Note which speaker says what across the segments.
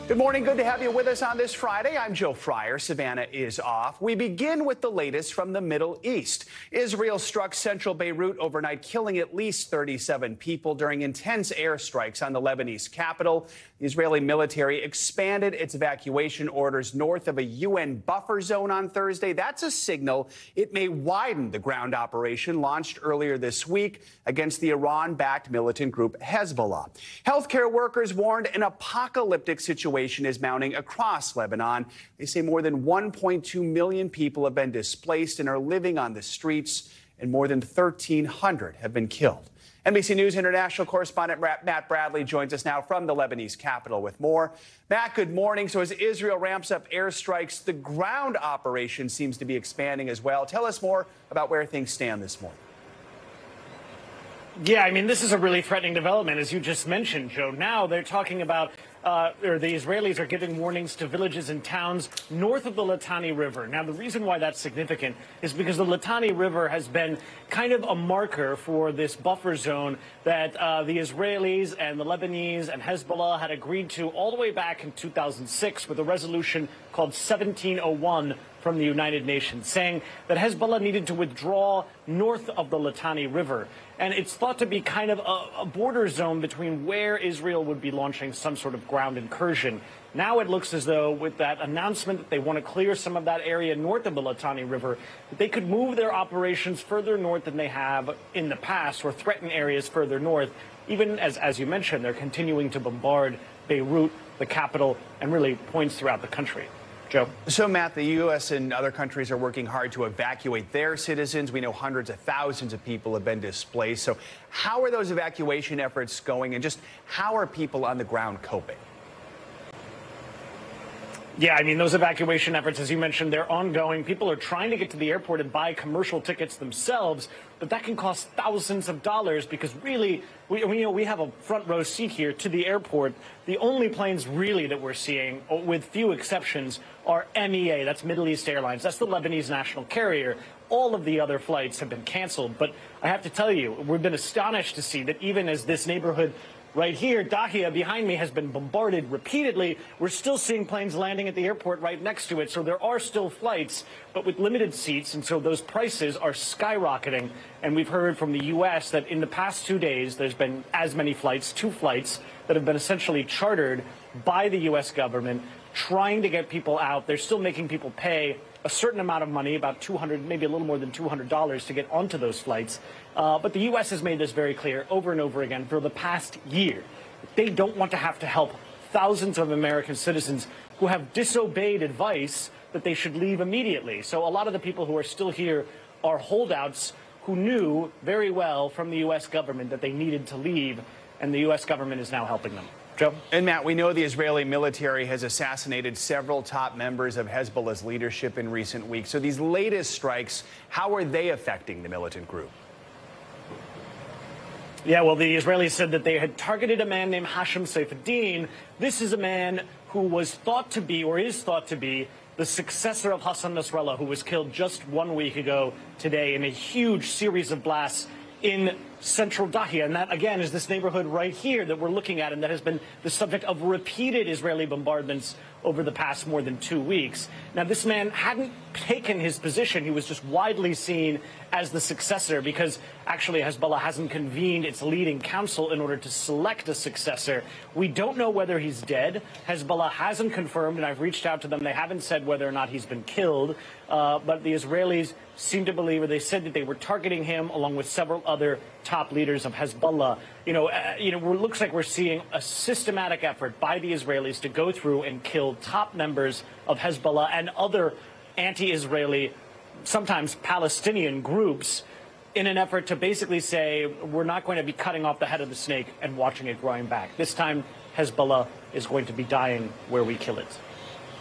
Speaker 1: Good morning. Good to have you with us on this Friday. I'm Joe Fryer. Savannah is off. We begin with the latest from the Middle East. Israel struck central Beirut overnight, killing at least 37 people during intense airstrikes on the Lebanese capital. The Israeli military expanded its evacuation orders north of a UN buffer zone on Thursday. That's a signal it may widen the ground operation launched earlier this week against the Iran-backed militant group Hezbollah. Healthcare workers warned an apocalyptic situation is mounting across Lebanon. They say more than 1.2 million people have been displaced and are living on the streets, and more than 1,300 have been killed. NBC News international correspondent Matt Bradley joins us now from the Lebanese capital with more. Matt, good morning. So as Israel ramps up airstrikes, the ground operation seems to be expanding as well. Tell us more about where things stand this morning.
Speaker 2: Yeah, I mean, this is a really threatening development, as you just mentioned, Joe. Now they're talking about, or the Israelis are giving warnings to villages and towns north of the Litani River. Now, the reason why that's significant is because the Litani River has been kind of a marker for this buffer zone that the Israelis and the Lebanese and Hezbollah had agreed to all the way back in 2006 with a resolution called 1701 from the United Nations, saying that Hezbollah needed to withdraw north of the Litani River. And it's thought to be kind of a border zone between where Israel would be launching some sort of ground incursion. Now it looks as though with that announcement that they want to clear some of that area north of the Litani River, that they could move their operations further north than they have in the past, or threaten areas further north. Even as you mentioned, they're continuing to bombard Beirut, the capital, and really points throughout the country. Joe.
Speaker 1: So, Matt, the U.S. and other countries are working hard to evacuate their citizens. We know hundreds of thousands of people have been displaced. So how are those evacuation efforts going, and just how are people on the ground coping?
Speaker 2: Yeah, I mean, those evacuation efforts, as you mentioned, they're ongoing. People are trying to get to the airport and buy commercial tickets themselves, but that can cost thousands of dollars because really, we have a front row seat here to the airport. The only planes really that we're seeing, with few exceptions, are MEA. That's Middle East Airlines. That's the Lebanese national carrier. All of the other flights have been canceled. But I have to tell you, we've been astonished to see that even as this neighborhood right here, Dahia, behind me, has been bombarded repeatedly, we're still seeing planes landing at the airport right next to it. So there are still flights, but with limited seats. And so those prices are skyrocketing. And we've heard from the U.S. that in the past 2 days, there's been as many flights, 2 flights, that have been essentially chartered by the U.S. government, trying to get people out. They're still making people pay a certain amount of money, about $200, maybe a little more than $200 to get onto those flights. But the U.S. has made this very clear over and over again for the past year. They don't want to have to help thousands of American citizens who have disobeyed advice that they should leave immediately. So a lot of the people who are still here are holdouts who knew very well from the U.S. government that they needed to leave, and the U.S. government is now helping them. Joe?
Speaker 1: And Matt, we know the Israeli military has assassinated several top members of Hezbollah's leadership in recent weeks. So these latest strikes, how are they affecting the militant group?
Speaker 2: Yeah, well, the Israelis said that they had targeted a man named Hashem Saifuddin. This is a man who was thought to be, or is thought to be, the successor of Hassan Nasrallah, who was killed just 1 week ago today in a huge series of blasts in central Dahia. And that, again, is this neighborhood right here that we're looking at, and that has been the subject of repeated Israeli bombardments over the past more than 2 weeks. Now, this man hadn't taken his position. He was just widely seen as the successor because actually Hezbollah hasn't convened its leading council in order to select a successor. We don't know whether he's dead. Hezbollah hasn't confirmed, and I've reached out to them. They haven't said whether or not he's been killed. But the Israelis seem to believe, or they said that they were targeting him along with several other top leaders of Hezbollah. It looks like we're seeing a systematic effort by the Israelis to go through and kill top members of Hezbollah and other anti-Israeli, sometimes Palestinian groups, in an effort to basically say we're not going to be cutting off the head of the snake and watching it growing back. This time, Hezbollah is going to be dying where we kill it.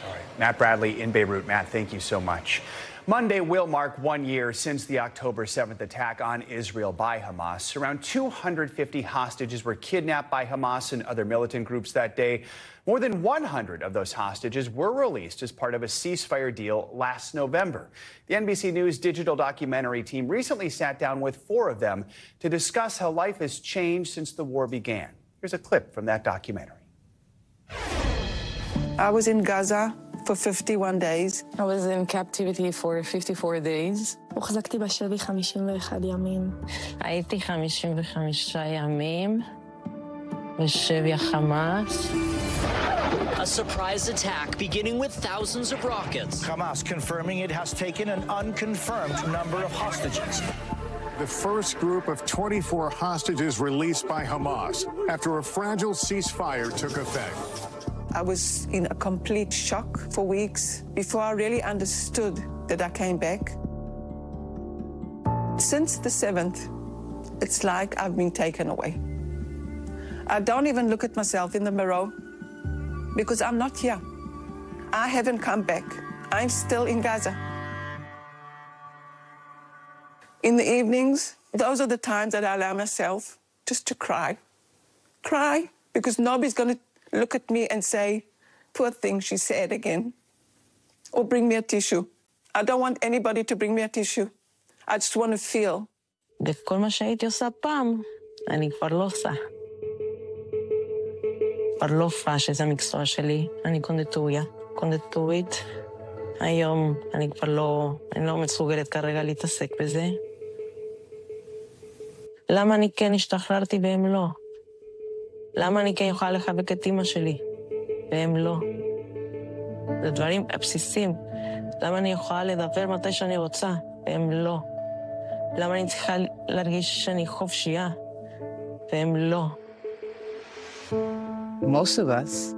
Speaker 1: All right. Matt Bradley in Beirut. Matt, thank you so much. Monday will mark 1 year since the October 7th attack on Israel by Hamas. Around 250 hostages were kidnapped by Hamas and other militant groups that day. More than 100 of those hostages were released as part of a ceasefire deal last November. The NBC News Digital documentary team recently sat down with 4 of them to discuss how life has changed since the war began. Here's a clip from that documentary.
Speaker 3: I was in Gaza for 51 days.
Speaker 4: I was in captivity for 54 days. הוחזקתי בשבי 51 ימים. הייתי 55 ימים בשבי החמאס.
Speaker 5: A surprise attack beginning with thousands of rockets.
Speaker 6: Hamas confirming it has taken an unconfirmed number of hostages.
Speaker 7: The first group of 24 hostages released by Hamas after a fragile ceasefire took effect.
Speaker 3: I was in a complete shock for weeks before I really understood that I came back. Since the 7th, it's like I've been taken away. I don't even look at myself in the mirror because I'm not here. I haven't come back. I'm still in Gaza. In the evenings, those are the times that I allow myself just to cry. Cry because nobody's going to look at me and say, poor thing, she said again. Or bring me a tissue. I don't want anybody to bring me a tissue. I just want to feel.
Speaker 4: וכל מה שהייתי עושה פעם, אני כבר לא עושה. כבר לא פאש, זה המקצוע שלי. אני קונדיטורית. היום אני כבר לא, אני לא מסוגלת כרגע להתעסק בזה. למה אני כן השתחררתי והם לא? למה אני כן יכולה לחבק את אמא שלי והם לא? זה דברים בסיסיים. למה אני יכולה לדבר מתי שאני רוצה והם לא? למה אני צריכה להרגיש שאני חופשייה והם לא?
Speaker 8: Most of us,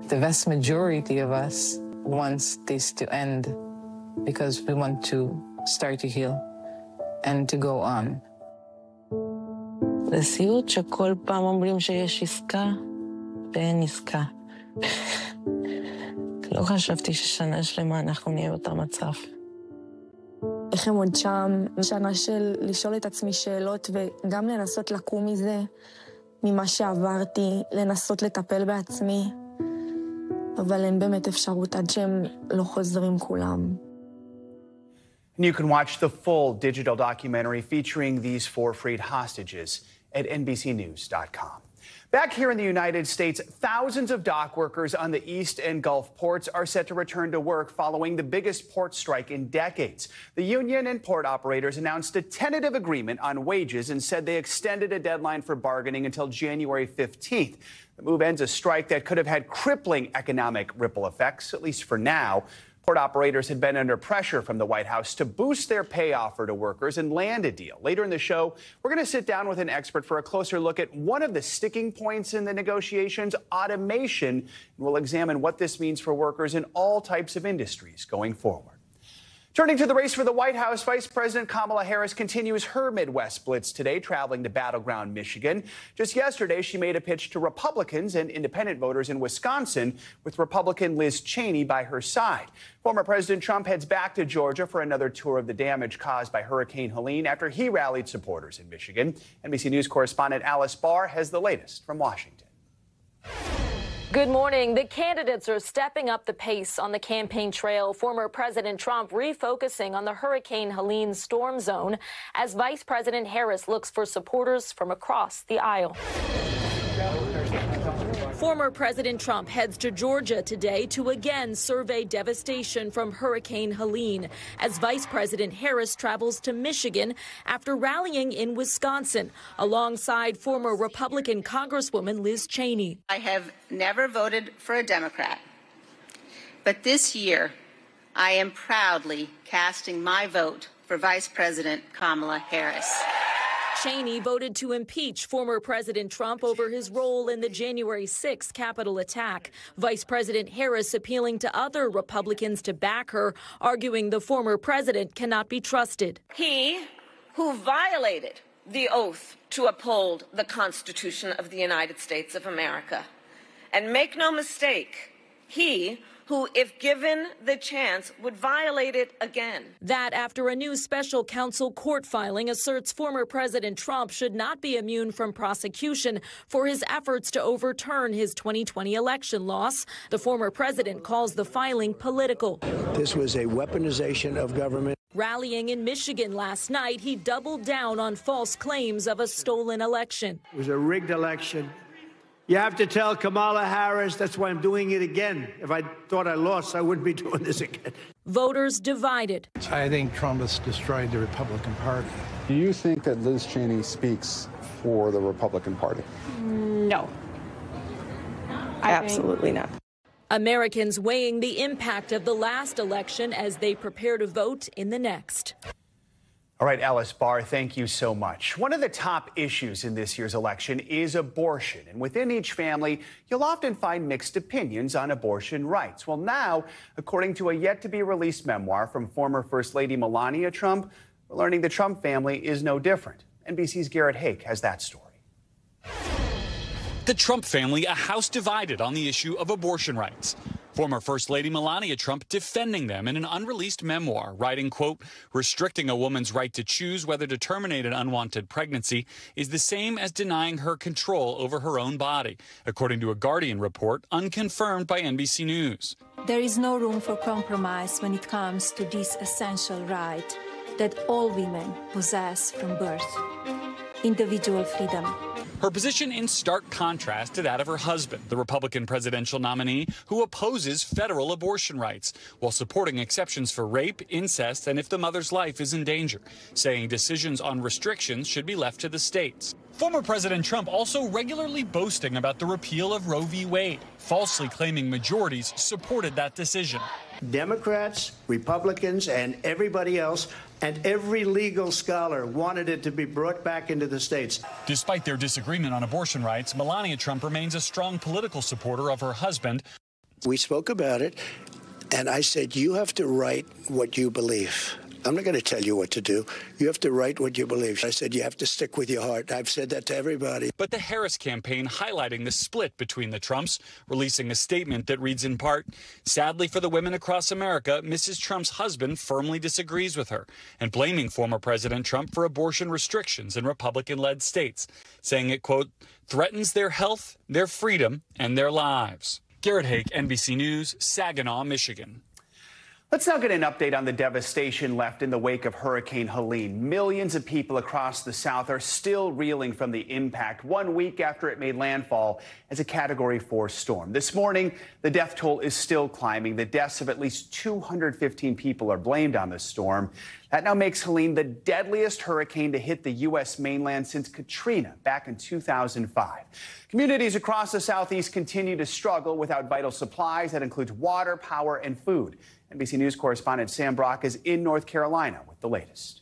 Speaker 8: the vast majority of us, wants this to end because we want to start to heal and to go on.
Speaker 4: זה סיוט שכל פעם אומרים שיש עסקה ואין עסקה. לא חשבתי ששנה שלמה אנחנו נהיה באותה מצב.
Speaker 9: איך הם עוד שם, שנה של לשאול את עצמי שאלות וגם לנסות לקום מזה, ממה שעברתי, לנסות לטפל בעצמי, אבל אין באמת אפשרות עד שהם לא חוזרים כולם.
Speaker 1: And you can watch the full digital documentary featuring these 4 freed hostages at NBCnews.com. Back here in the United States, thousands of dock workers on the East and Gulf ports are set to return to work following the biggest port strike in decades. The union and port operators announced a tentative agreement on wages and said they extended a deadline for bargaining until January 15th. The move ends a strike that could have had crippling economic ripple effects, at least for now. Port operators had been under pressure from the White House to boost their pay offer to workers and land a deal. Later in the show, we're going to sit down with an expert for a closer look at one of the sticking points in the negotiations, automation, and we'll examine what this means for workers in all types of industries going forward. Turning to the race for the White House, Vice President Kamala Harris continues her Midwest blitz today, traveling to Battleground, Michigan. Just yesterday, she made a pitch to Republicans and independent voters in Wisconsin, with Republican Liz Cheney by her side. Former President Trump heads back to Georgia for another tour of the damage caused by Hurricane Helen after he rallied supporters in Michigan. NBC News correspondent Alice Barr has the latest from Washington.
Speaker 10: Good morning. The candidates are stepping up the pace on the campaign trail. Former President Trump refocusing on the Hurricane Helene storm zone as Vice President Harris looks for supporters from across the aisle. Former President Trump heads to Georgia today to again survey devastation from Hurricane Helene as Vice President Harris travels to Michigan after rallying in Wisconsin alongside former Republican Congresswoman Liz Cheney.
Speaker 11: I have never voted for a Democrat, but this year I am proudly casting my vote for Vice President Kamala Harris.
Speaker 10: Cheney voted to impeach former President Trump over his role in the January 6th Capitol attack. Vice President Harris appealing to other Republicans to back her, arguing the former president cannot be trusted.
Speaker 12: He who violated the oath to uphold the Constitution of the United States of America. And make no mistake, he who, if given the chance, would violate it again.
Speaker 10: That after a new special counsel court filing asserts former President Trump should not be immune from prosecution for his efforts to overturn his 2020 election loss. The former president calls the filing political.
Speaker 13: This was a weaponization of government.
Speaker 10: Rallying in Michigan last night, he doubled down on false claims of a stolen election.
Speaker 13: It was a rigged election. You have to tell Kamala Harris that's why I'm doing it again. If I thought I lost, I wouldn't be doing this again.
Speaker 10: Voters divided.
Speaker 6: I think Trump has destroyed the Republican Party.
Speaker 14: Do you think that Liz Cheney speaks for the Republican Party?
Speaker 15: No. Absolutely not.
Speaker 10: Americans weighing the impact of the last election as they prepare to vote in the next.
Speaker 1: All right, Alice Barr, thank you so much. One of the top issues in this year's election is abortion. And within each family, you'll often find mixed opinions on abortion rights. Well, now, according to a yet-to-be-released memoir from former First Lady Melania Trump, we're learning the Trump family is no different. NBC's Garrett Hake has that story.
Speaker 16: The Trump family, a house divided on the issue of abortion rights. Former First Lady Melania Trump defending them in an unreleased memoir, writing, quote, restricting a woman's right to choose whether to terminate an unwanted pregnancy is the same as denying her control over her own body, according to a Guardian report unconfirmed by NBC News.
Speaker 17: There is no room for compromise when it comes to this essential right that all women possess from birth. Individual freedom.
Speaker 16: Her position in stark contrast to that of her husband, the Republican presidential nominee, who opposes federal abortion rights while supporting exceptions for rape, incest, and if the mother's life is in danger, saying decisions on restrictions should be left to the states. Former President Trump also regularly boasting about the repeal of Roe v. Wade, falsely claiming majorities supported that decision.
Speaker 13: Democrats, Republicans, and everybody else, and every legal scholar wanted it to be brought back into the states.
Speaker 16: Despite their disagreement on abortion rights, Melania Trump remains a strong political supporter of her husband.
Speaker 13: We spoke about it, and I said, you have to write what you believe. I'm not going to tell you what to do. You have to write what you believe. I said, you have to stick with your heart. I've said that to everybody.
Speaker 16: But the Harris campaign highlighting the split between the Trumps, releasing a statement that reads in part, sadly for the women across America, Mrs. Trump's husband firmly disagrees with her and blaming former President Trump for abortion restrictions in Republican-led states, saying it, quote, threatens their health, their freedom, and their lives. Garrett Hake, NBC News, Saginaw, Michigan.
Speaker 1: Let's now get an update on the devastation left in the wake of Hurricane Helene. Millions of people across the South are still reeling from the impact 1 week after it made landfall as a Category 4 storm. This morning, the death toll is still climbing. The deaths of at least 215 people are blamed on the storm. That now makes Helene the deadliest hurricane to hit the U.S. mainland since Katrina back in 2005. Communities across the Southeast continue to struggle without vital supplies. That includes water, power, and food. NBC News correspondent Sam Brock is in North Carolina with the latest.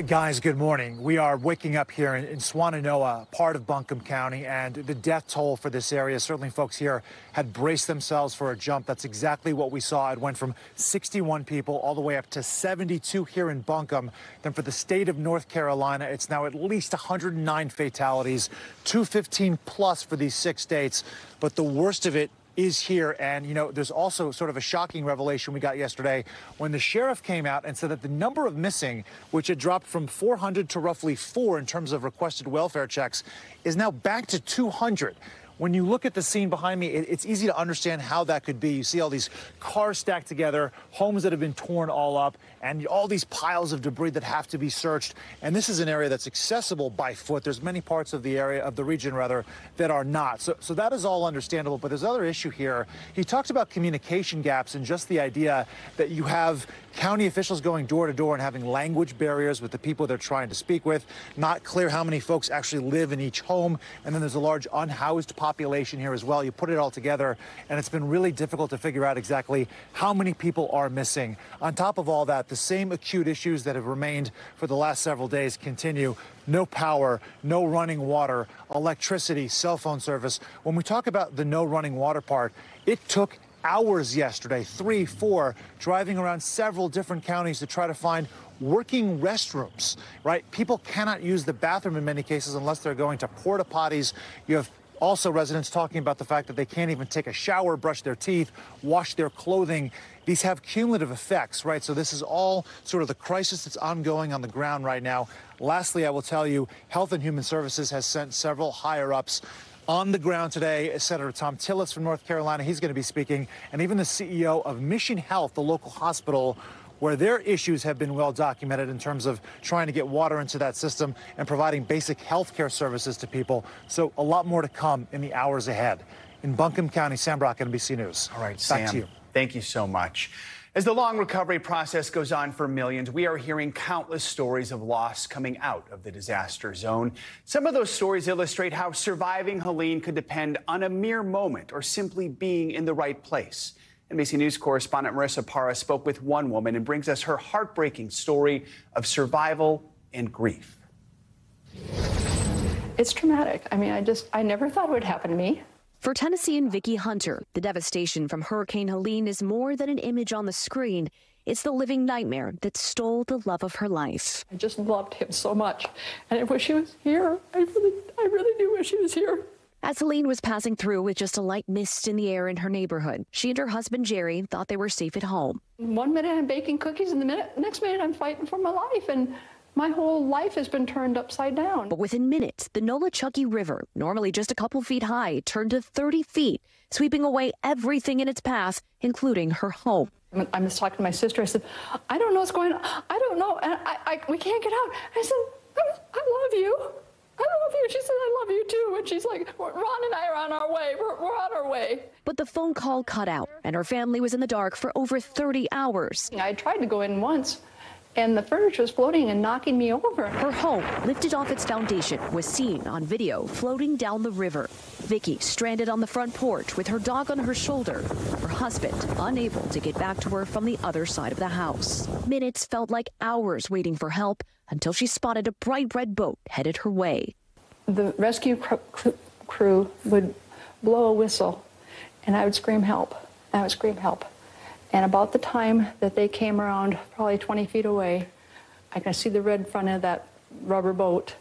Speaker 18: Guys, good morning. We are waking up here in Swannanoa, part of Buncombe County, and the death toll for this area, certainly folks here had braced themselves for a jump. That's exactly what we saw. It went from 61 people all the way up to 72 here in Buncombe. Then for the state of North Carolina, it's now at least 109 fatalities, 215 plus for these 6 states. But the worst of it is here. And, you know, there's also sort of a shocking revelation we got yesterday when the sheriff came out and said that the number of missing, which had dropped from 400 to roughly 4 in terms of requested welfare checks, is now back to 200. When you look at the scene behind me, it's easy to understand how that could be. You see all these cars stacked together, homes that have been torn all up, and all these piles of debris that have to be searched. And this is an area that's accessible by foot. There's many parts of the area, of the region rather, that are not. So that is all understandable. But there's another issue here. He talked about communication gaps and just the idea that you have county officials going door to door and having language barriers with the people they're trying to speak with. Not clear how many folks actually live in each home. And then there's a large unhoused population here as well. You put it all together, and it's been really difficult to figure out exactly how many people are missing. On top of all that, the same acute issues that have remained for the last several days continue. No power, no running water, electricity, cell phone service. When we talk about the no running water part, it took hours yesterday, 3, 4, driving around several different counties to try to find working restrooms, right? People cannot use the bathroom in many cases unless they're going to porta potties. You have also residents talking about the fact that they can't even take a shower, brush their teeth, wash their clothing. These have cumulative effects, right? So this is all sort of the crisis that's ongoing on the ground right now. Lastly, I will tell you, Health and Human Services has sent several higher-ups on the ground today. Senator Tom Tillis from North Carolina, he's going to be speaking. And even the CEO of Mission Health, the local hospital, where their issues have been well documented in terms of trying to get water into that system and providing basic health care services to people. So a lot more to come in the hours ahead. In Buncombe County, Sam Brock, NBC News.
Speaker 1: All right,
Speaker 18: back
Speaker 1: Sam,
Speaker 18: to you.
Speaker 1: Thank you so much. As the long recovery process goes on for millions, we are hearing countless stories of loss coming out of the disaster zone. Some of those stories illustrate how surviving Helene could depend on a mere moment or simply being in the right place. NBC News correspondent Marissa Parra spoke with one woman and brings us her heartbreaking story of survival and grief.
Speaker 15: It's traumatic. I mean, I never thought it would happen to me.
Speaker 19: For Tennessean Vicki Hunter, the devastation from Hurricane Helene is more than an image on the screen. It's the living nightmare that stole the love of her life.
Speaker 15: I just loved him so much, and I wish he was here. I really do wish he was here.
Speaker 19: As Helene was passing through with just a light mist in the air in her neighborhood, she and her husband Jerry thought they were safe at home.
Speaker 15: 1 minute I'm baking cookies, and the next minute I'm fighting for my life, and my whole life has been turned upside down.
Speaker 19: But within minutes, the Nolichucky River, normally just a couple feet high, turned to 30 feet, sweeping away everything in its path, including her home.
Speaker 15: I was talking to my sister. I said, I don't know what's going on. I don't know. And we can't get out. I said, I love you. I love you. She said, I love you too. And she's like, Ron and I are on our way. We're on our way.
Speaker 19: But the phone call cut out, and her family was in the dark for over 30 hours.
Speaker 15: I tried to go in once, and the furniture was floating and knocking me over.
Speaker 19: Her home, lifted off its foundation, was seen on video floating down the river. Vicki stranded on the front porch with her dog on her shoulder. Her husband unable to get back to her from the other side of the house. Minutes felt like hours waiting for help until she spotted a bright red boat headed her way.
Speaker 15: The rescue crew would blow a whistle, and I would scream help. I would scream help. And about the time that they came around, probably 20 feet away, I could see the red front of that rubber boat.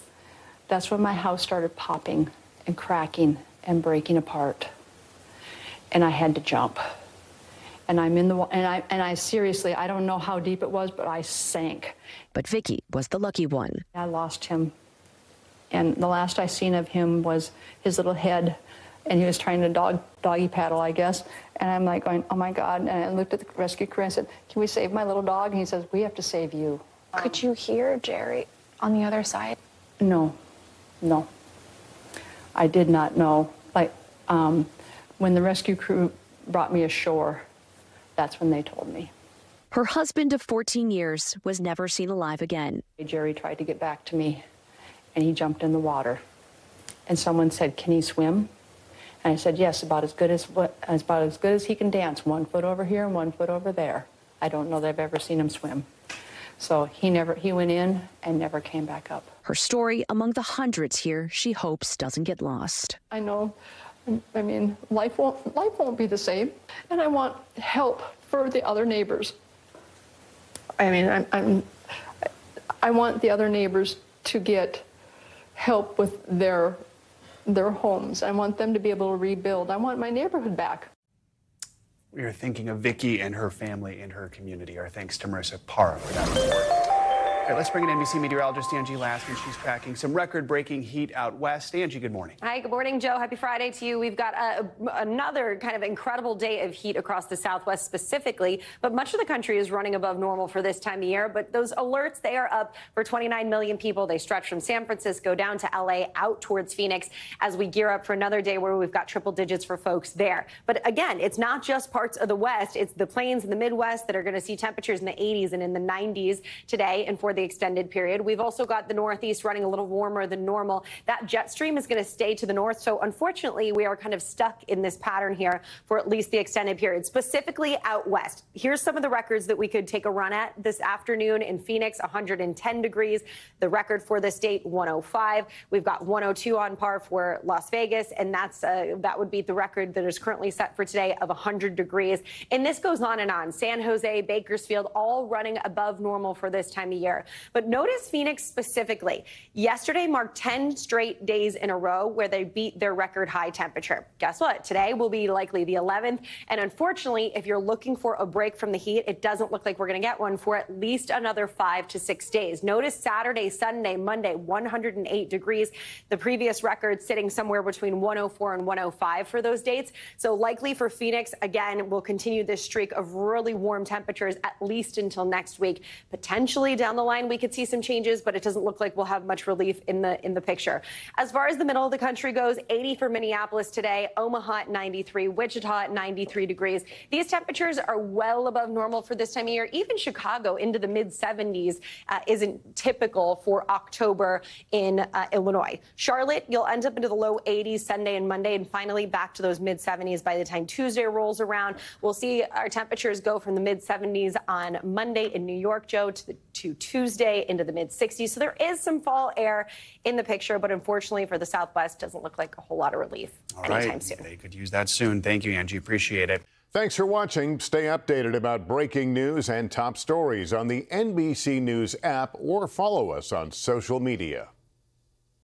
Speaker 15: That's when my house started popping and cracking and breaking apart. And I had to jump. And I'm in the and I seriously, I don't know how deep it was, but I sank.
Speaker 19: But Vicki was the lucky one.
Speaker 15: I lost him. And the last I seen of him was his little head, and he was trying to doggy paddle, I guess. And I'm like going, oh my God. And I looked at the rescue crew and I said, can we save my little dog? And he says, we have to save you.
Speaker 20: Could you hear Jerry on the other side?
Speaker 15: No. I did not know. Like, when the rescue crew brought me ashore, that's when they told me.
Speaker 19: Her husband of 14 years was never seen alive again.
Speaker 15: Jerry tried to get back to me, and he jumped in the water. And someone said, can he swim? And I said, yes, about as good as he can dance, 1 foot over here and 1 foot over there. I don't know that I've ever seen him swim. So he went in and never came back up.
Speaker 19: Her story among the hundreds here she hopes doesn't get lost.
Speaker 15: I know, I mean, life won't be the same. And I want help for the other neighbors. I mean, I want the other neighbors to get help with their homes. I want them to be able to rebuild. I want my neighborhood back.
Speaker 1: We are thinking of Vicki and her family and her community. Our thanks to Marissa Parra for that report. All right, let's bring in NBC meteorologist Angie Laskin. She's tracking some record-breaking heat out west. Angie, good morning.
Speaker 21: Hi, good morning, Joe. Happy Friday to you. We've got another kind of incredible day of heat across the Southwest specifically, but much of the country is running above normal for this time of year. But those alerts, they are up for 29 million people. They stretch from San Francisco down to L.A. out towards Phoenix as we gear up for another day where we've got triple digits for folks there. But again, it's not just parts of the West. It's the plains and the Midwest that are going to see temperatures in the 80s and in the 90s today and for the extended period. We've also got the Northeast running a little warmer than normal. That jet stream is going to stay to the north. So unfortunately, we are kind of stuck in this pattern here for at least the extended period, specifically out west. Here's some of the records that we could take a run at this afternoon in Phoenix, 110 degrees. The record for the state, 105. We've got 102 on par for Las Vegas, and that would be the record that is currently set for today of 100 degrees. And this goes on and on. San Jose, Bakersfield, all running above normal for this time of year. But notice Phoenix specifically. Yesterday marked 10 straight days in a row where they beat their record high temperature. Guess what? Today will be likely the 11th. And unfortunately, if you're looking for a break from the heat, it doesn't look like we're going to get one for at least another 5 to 6 days. Notice Saturday, Sunday, Monday, 108 degrees. The previous record sitting somewhere between 104 and 105 for those dates. So likely for Phoenix, again, we'll continue this streak of really warm temperatures at least until next week. Potentially down the line, we could see some changes, but it doesn't look like we'll have much relief in the picture. As far as the middle of the country goes, 80 for Minneapolis today, Omaha at 93, Wichita at 93 degrees. These temperatures are well above normal for this time of year. Even Chicago into the mid-70s isn't typical for October in Illinois. Charlotte, you'll end up into the low 80s Sunday and Monday, and finally back to those mid-70s by the time Tuesday rolls around. We'll see our temperatures go from the mid-70s on Monday in New York, Joe, to Tuesday into the mid-60s. So there is some fall air in the picture, but unfortunately for the Southwest, doesn't look like a whole lot of relief anytime soon.
Speaker 1: They could use that soon. Thank you, Angie. Appreciate it.
Speaker 7: Thanks for watching. Stay updated about breaking news and top stories on the NBC News app or follow us on social media.